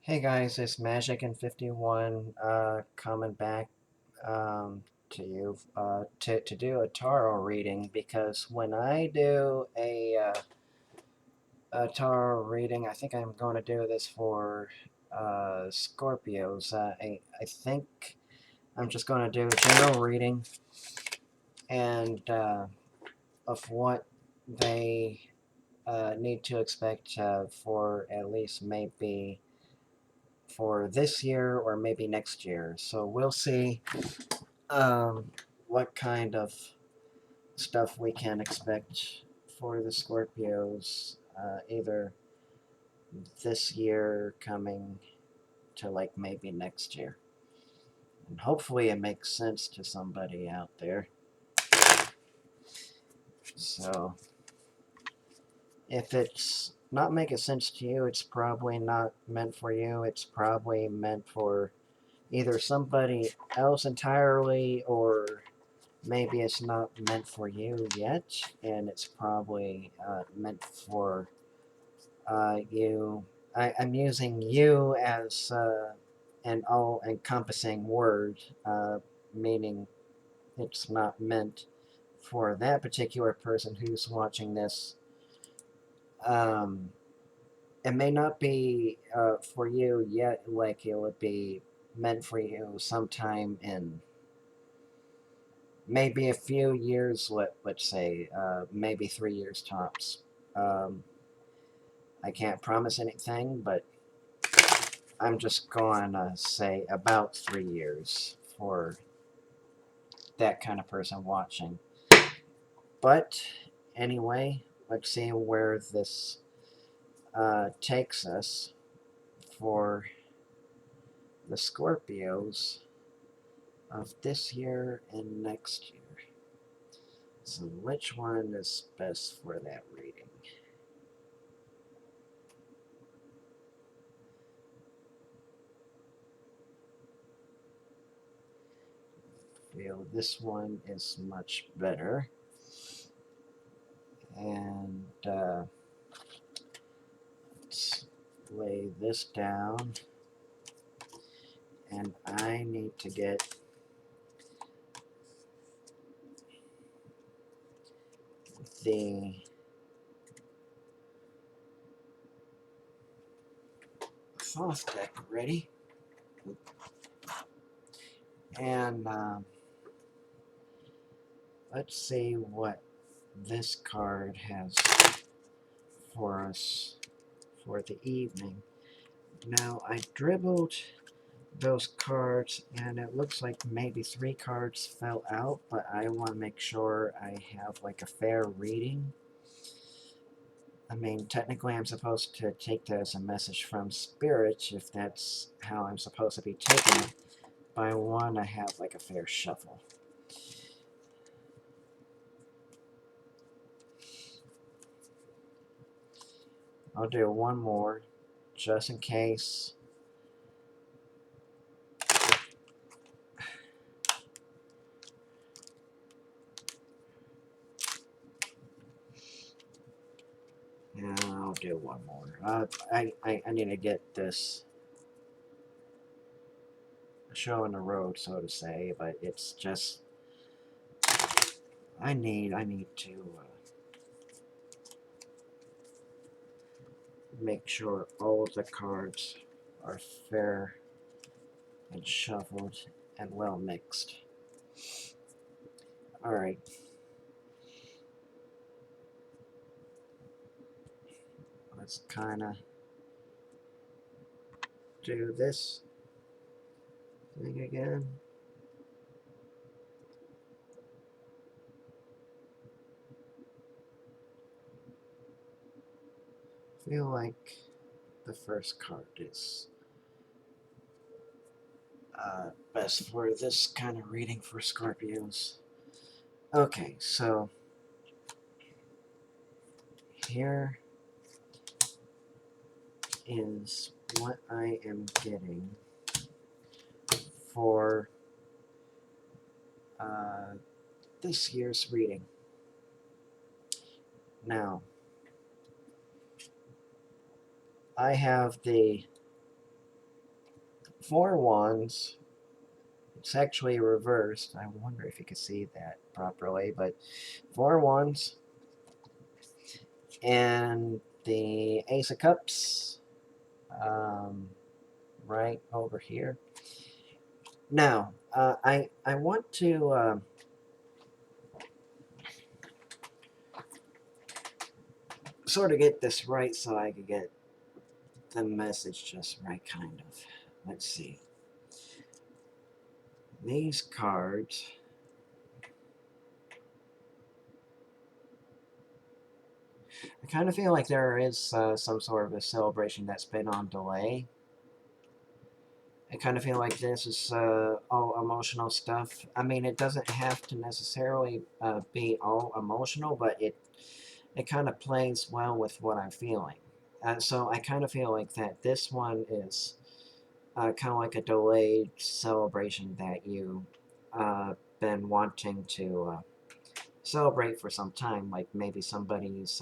Hey guys, it's Magic and 51 coming back to you to do a tarot reading because when I do a tarot reading, I think I'm going to do this for Scorpios. I think I'm just going to do a general reading and of what they need to expect for at least maybe for this year or maybe next year. So we'll see um, what kind of stuff we can expect for the Scorpios either this year coming to like maybe next year. And hopefully it makes sense to somebody out there. So if it's not making sense to you, it's probably not meant for you. It's probably meant for either somebody else entirely, or maybe it's not meant for you yet, and it's probably meant for you. I'm using you as an all-encompassing word, meaning it's not meant for that particular person who's watching this. Um, it may not be for you yet, like it would be meant for you sometime in maybe a few years, let's say, maybe 3 years tops. Um, I can't promise anything, but I'm just going to say about 3 years for that kind of person watching. But anyway, let's see where this takes us for the Scorpios of this year and next year. So which one is best for that reading? Feel this one is much better. And let's lay this down. And I need to get the Thoth deck ready. And let's see what this card has for us for the evening. Now, I dribbled those cards, and it looks like maybe 3 cards fell out, but I want to make sure I have like a fair reading. I mean, technically I'm supposed to take that as a message from Spirit, if that's how I'm supposed to be taking it, but I want to have like a fair shuffle. I'll do one more, just in case. Yeah, I'll do one more. I need to get this show on the road, so to say, but it's just I need to make sure all of the cards are fair and shuffled and well mixed. All right. Let's kind of do this thing again. Feel like the first card is best for this kind of reading for Scorpios. Okay, so here is what I am getting for this year's reading. Now, I have the Four Wands. It's actually reversed. I wonder if you can see that properly, but Four Wands and the Ace of Cups, um, right over here. Now, I want to sort of get this right so I could get the message just right, kind of. Let's see. These cards. I kind of feel like there is some sort of a celebration that's been on delay. I kind of feel like this is all emotional stuff. I mean, it doesn't have to necessarily be all emotional, but it kind of plays well with what I'm feeling. So I kind of feel like that this one is kind of like a delayed celebration that you been wanting to celebrate for some time. Like maybe somebody's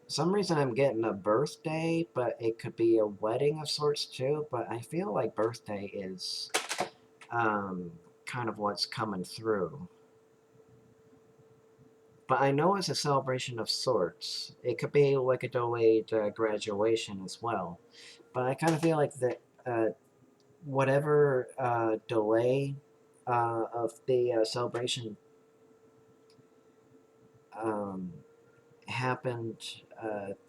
some reason I'm getting a birthday, but it could be a wedding of sorts too. But I feel like birthday is um, kind of what's coming through. But I know it's a celebration of sorts. It could be like a delayed graduation as well. But I kind of feel like that whatever delay of the celebration um, happened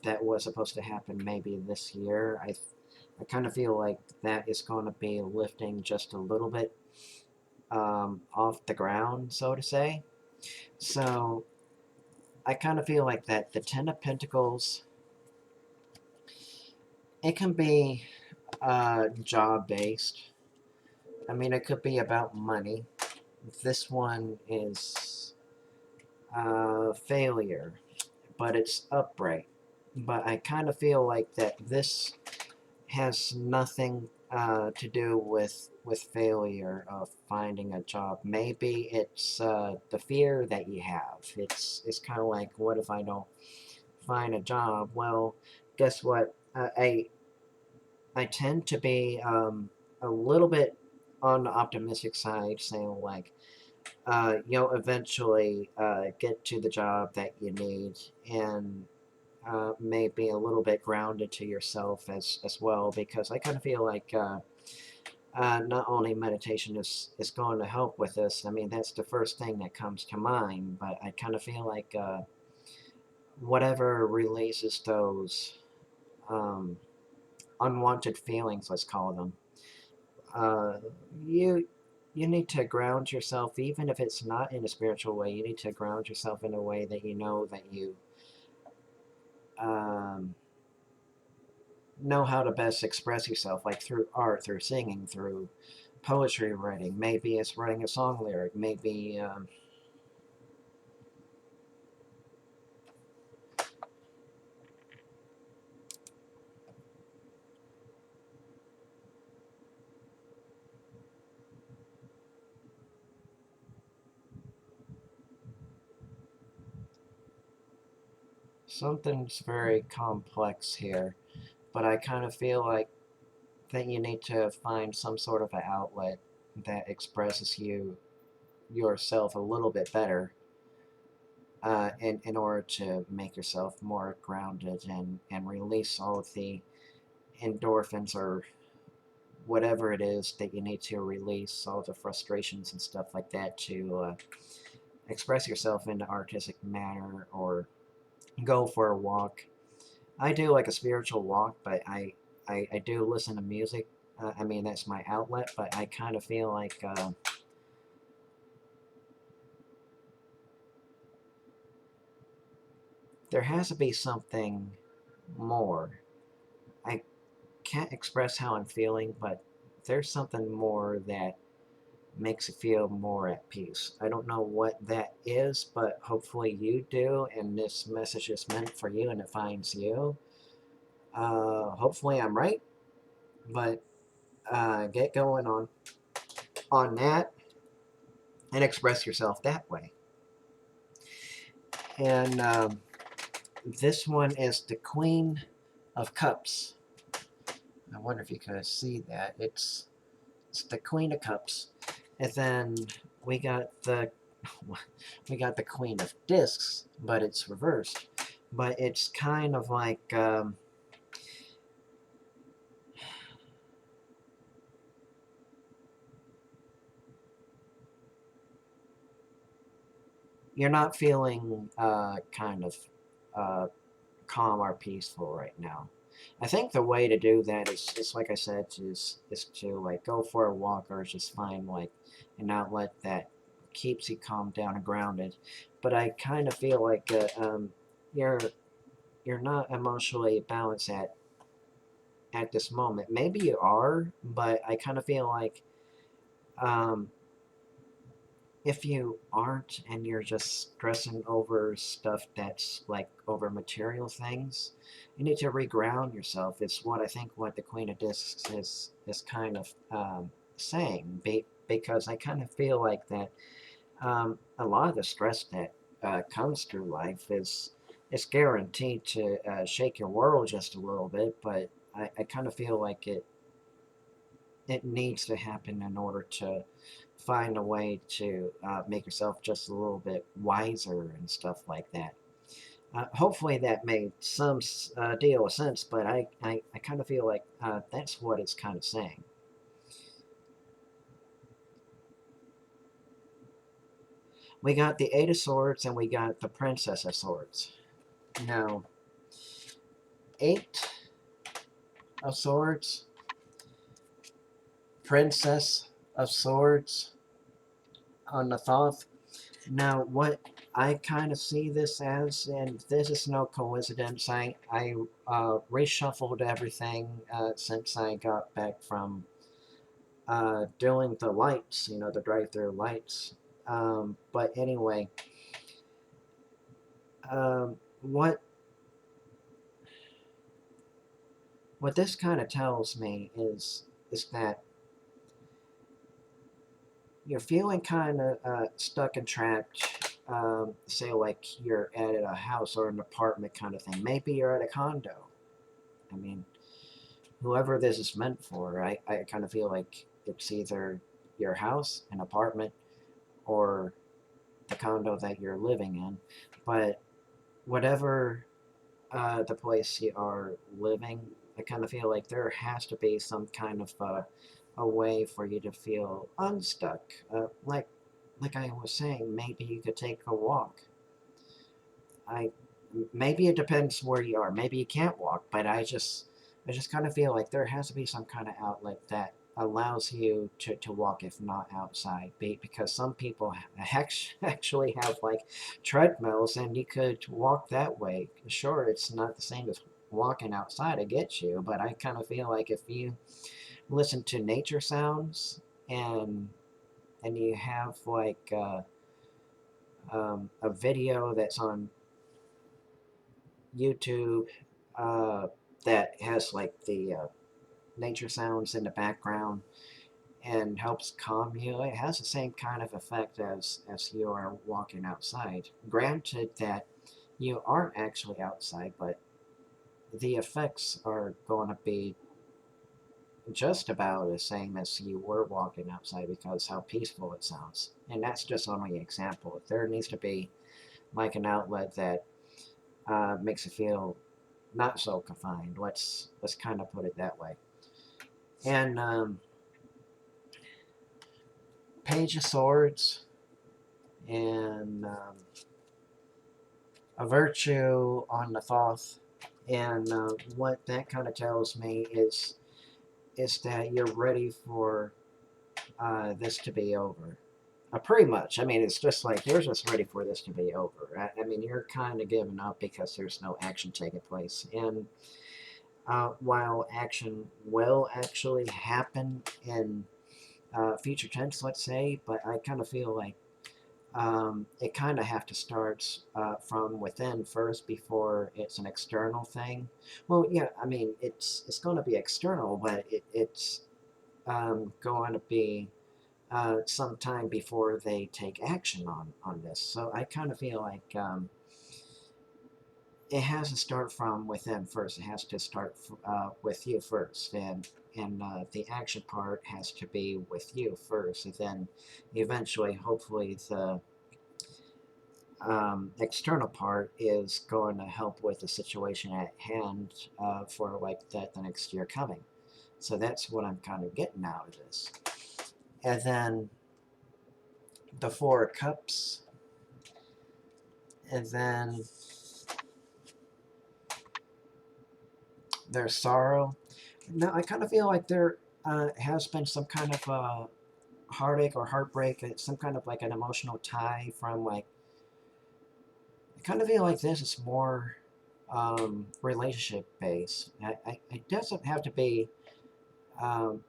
that was supposed to happen maybe this year, I kind of feel like that is going to be lifting just a little bit off the ground, so to say. So I kind of feel like that the Ten of Pentacles, it can be job based. I mean, it could be about money. This one is failure, but it's upright. But I kind of feel like that this has nothing to do with failure of finding a job. Maybe it's the fear that you have. It's kind of like, what if I don't find a job? Well, guess what? I tend to be a little bit on the optimistic side, saying like, you'll eventually get to the job that you need, and maybe a little bit grounded to yourself as well, because I kind of feel like not only meditation is going to help with this. I mean, that's the first thing that comes to mind, but I kind of feel like whatever releases those um, unwanted feelings, let's call them, uh, you you need to ground yourself, even if it's not in a spiritual way. You need to ground yourself in a way that you um, know how to best express yourself, like through art, through singing, through poetry writing. Maybe it's writing a song lyric. Maybe something's very complex here. But I kind of feel like that you need to find some sort of an outlet that expresses yourself a little bit better in order to make yourself more grounded and release all of the endorphins or whatever it is that you need to release, all the frustrations and stuff like that, to express yourself in an artistic manner or go for a walk. I do like a spiritual walk, but I do listen to music. I mean, that's my outlet, but I kind of feel like there has to be something more. I can't express how I'm feeling, but there's something more that makes you feel more at peace. I don't know what that is, but hopefully you do, and this message is meant for you and it finds you. Hopefully I'm right, but get going on that and express yourself that way. And this one is the Queen of Cups. I wonder if you could see that. It's the Queen of Cups, and then we got the Queen of Discs, but it's reversed. But it's kind of like you're not feeling kind of calm or peaceful right now. I think the way to do that is like I said, is to like go for a walk or just find like an outlet that keeps you calm down and grounded. But I kind of feel like you're you're not emotionally balanced at this moment. Maybe you are, but I kind of feel like um, if you aren't and you're just stressing over stuff that's like over material things, you need to reground yourself. It's what I think what the Queen of Discs is kind of saying, because I kind of feel like that a lot of the stress that comes through life is guaranteed to shake your world just a little bit, but I kind of feel like it needs to happen in order to find a way to make yourself just a little bit wiser and stuff like that. Hopefully that made some deal of sense, but I kind of feel like that's what it's kind of saying. We got the Eight of Swords and we got the Princess of Swords. Now, Eight of Swords, Princess of Swords on the Thoth. Now, what I kind of see this as, and this is no coincidence, I reshuffled everything since I got back from doing the lights, the drive-through lights. But anyway, what this kind of tells me is that you're feeling kind of stuck and trapped. Say like you're at a house or an apartment kind of thing. Maybe you're at a condo. I mean, whoever this is meant for, I kind of feel like it's either your house, an apartment, or the condo that you're living in. But whatever the place you are living, I kind of feel like there has to be some kind of a way for you to feel unstuck. Like I was saying, maybe you could take a walk. I maybe it depends where you are. Maybe you can't walk, but I just kind of feel like there has to be some kind of outlet that allows you to walk if not outside, because some people actually have like treadmills and you could walk that way. Sure, it's not the same as walking outside, I get you, but I kind of feel like if you listen to nature sounds and you have like a video that's on YouTube uh, that has like the nature sounds in the background and helps calm you, it has the same kind of effect as you are walking outside. Granted that you aren't actually outside, but the effects are going to be just about the same as you were walking outside because how peaceful it sounds. And that's just only an example. There needs to be like an outlet that makes you feel not so confined. Let's kind of put it that way. And Page of Swords and a Virtue on the Thoth. And what that kind of tells me is that you're ready for this to be over. Pretty much. I mean, it's just like you're just ready for this to be over. I mean, you're kind of giving up because there's no action taking place. And while action will actually happen in future tense, let's say, but I kind of feel like it kind of have to start from within first before it's an external thing. Well, yeah, I mean, it's going to be external, but it's going to be some time before they take action on this. So I kind of feel like it has to start from within first. It has to start with you first, and the action part has to be with you first, and then eventually, hopefully, the external part is going to help with the situation at hand for like that the next year coming. So that's what I'm kind of getting out of this. And then the Four of Cups, and then there's sorrow. Now I kind of feel like there has been some kind of heartache or heartbreak, some kind of like an emotional tie from like. I kind of feel like this is more relationship based. It doesn't have to be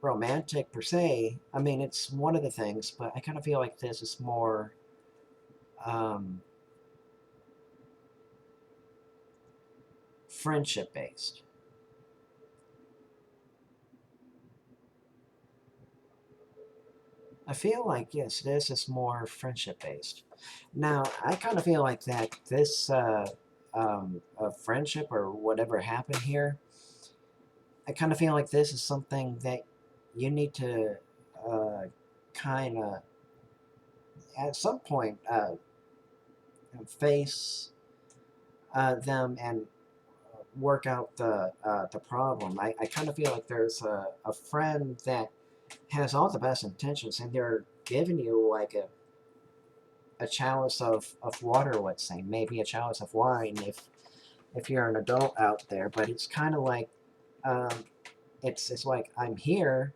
romantic per se. I mean, it's one of the things, but I kind of feel like this is more um, friendship based. I feel like, yes, this is more friendship based. Now, I kind of feel like that this friendship or whatever happened here, I kind of feel like this is something that you need to kind of, at some point, face them and work out the problem. I kind of feel like there's a friend that has all the best intentions, and they're giving you like a chalice of water, let's say, maybe a chalice of wine if you're an adult out there. But it's kind of like um, it's like I'm here,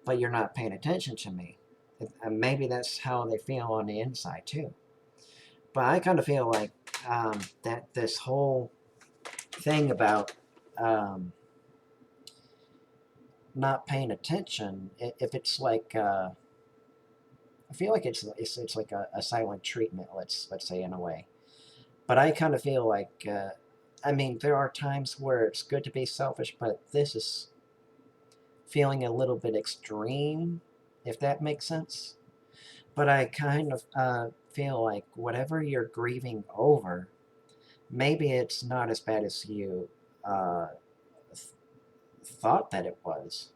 but you're not paying attention to me. And maybe that's how they feel on the inside too. But I kind of feel like that this whole thing about not paying attention, if it's like I feel like it's like a silent treatment, let's say in a way. But I kind of feel like I mean there are times where it's good to be selfish, but this is feeling a little bit extreme, if that makes sense. But I kind of feel like whatever you're grieving over, maybe it's not as bad as you uh, th- thought that it was.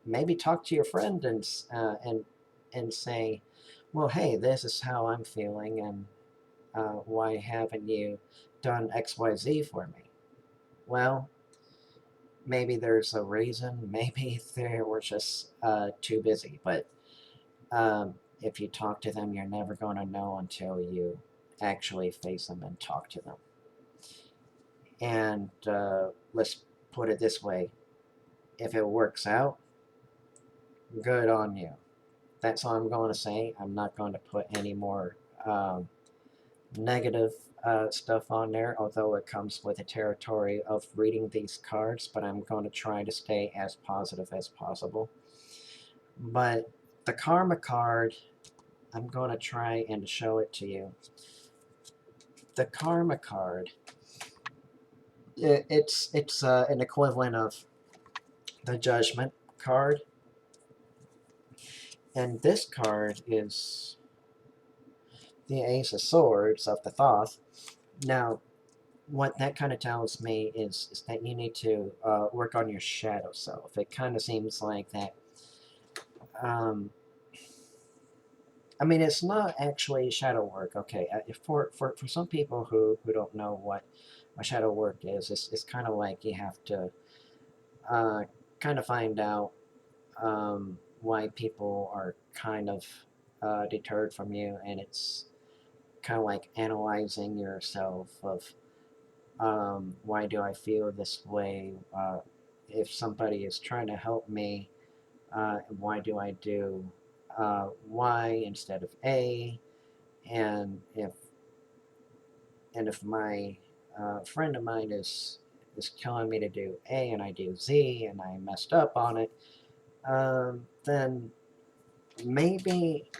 Maybe talk to your friend and say, well, hey, this is how I'm feeling, and why haven't you done X, Y, Z for me? Well, maybe there's a reason. Maybe they were just too busy. But if you talk to them, you're never going to know until you actually face them and talk to them. And let's put it this way, if it works out, good on you. That's all I'm going to say. I'm not going to put any more negative stuff on there, although it comes with the territory of reading these cards, but I'm going to try to stay as positive as possible. But the Karma card, I'm going to try and show it to you. The Karma card, it's an equivalent of the Judgment card, and this card is the Ace of Swords of the Thoth. Now, what that kind of tells me is that you need to work on your shadow self. It kind of seems like that. I mean, it's not actually shadow work. Okay, for some people who don't know what shadow work is, it's kind of like you have to uh, kind of find out why people are kind of deterred from you, and it's kind of like analyzing yourself of why do I feel this way? If somebody is trying to help me, why do I do Y instead of A? And if my friend of mine is telling me to do A and I do Z and I messed up on it, then maybe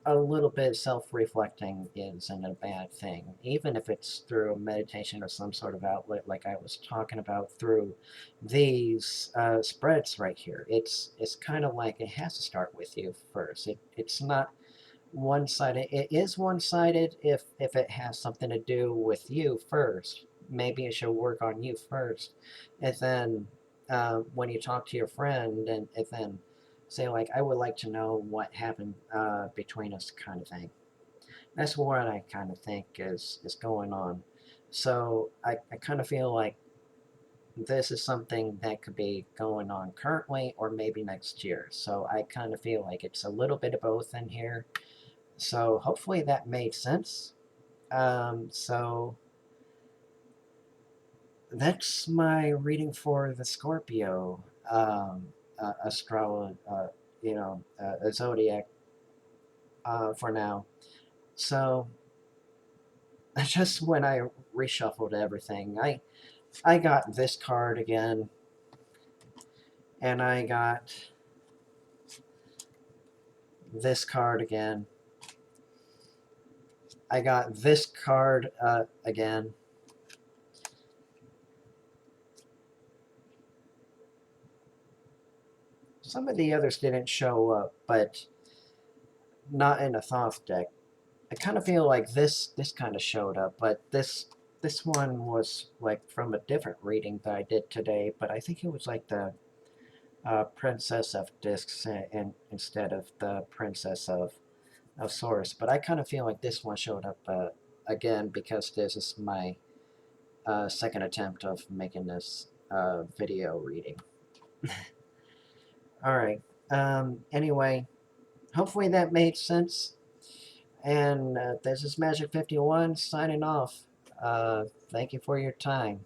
a little bit self-reflecting isn't a bad thing, even if it's through meditation or some sort of outlet like I was talking about through these spreads right here. It's kind of like it has to start with you first. It's not one-sided. It is one-sided if it has something to do with you first, maybe it should work on you first, and then when you talk to your friend, and then say like, I would like to know what happened between us, kind of thing. That's what I kind of think is going on. So I kind of feel like this is something that could be going on currently or maybe next year. So I kind of feel like it's a little bit of both in here. So hopefully that made sense. So that's my reading for the Scorpio zodiac for now. So just when I reshuffled everything, I got this card again, and I got this card again. I got this card again. Some of the others didn't show up, but not in a Thoth deck. I kind of feel like this kind of showed up, but this one was like from a different reading that I did today. But I think it was like the Princess of Discs instead of the Princess of Swords. But I kind of feel like this one showed up again because this is my second attempt of making this video reading. All right. Anyway, hopefully that made sense. And this is Magic 51 signing off. Thank you for your time.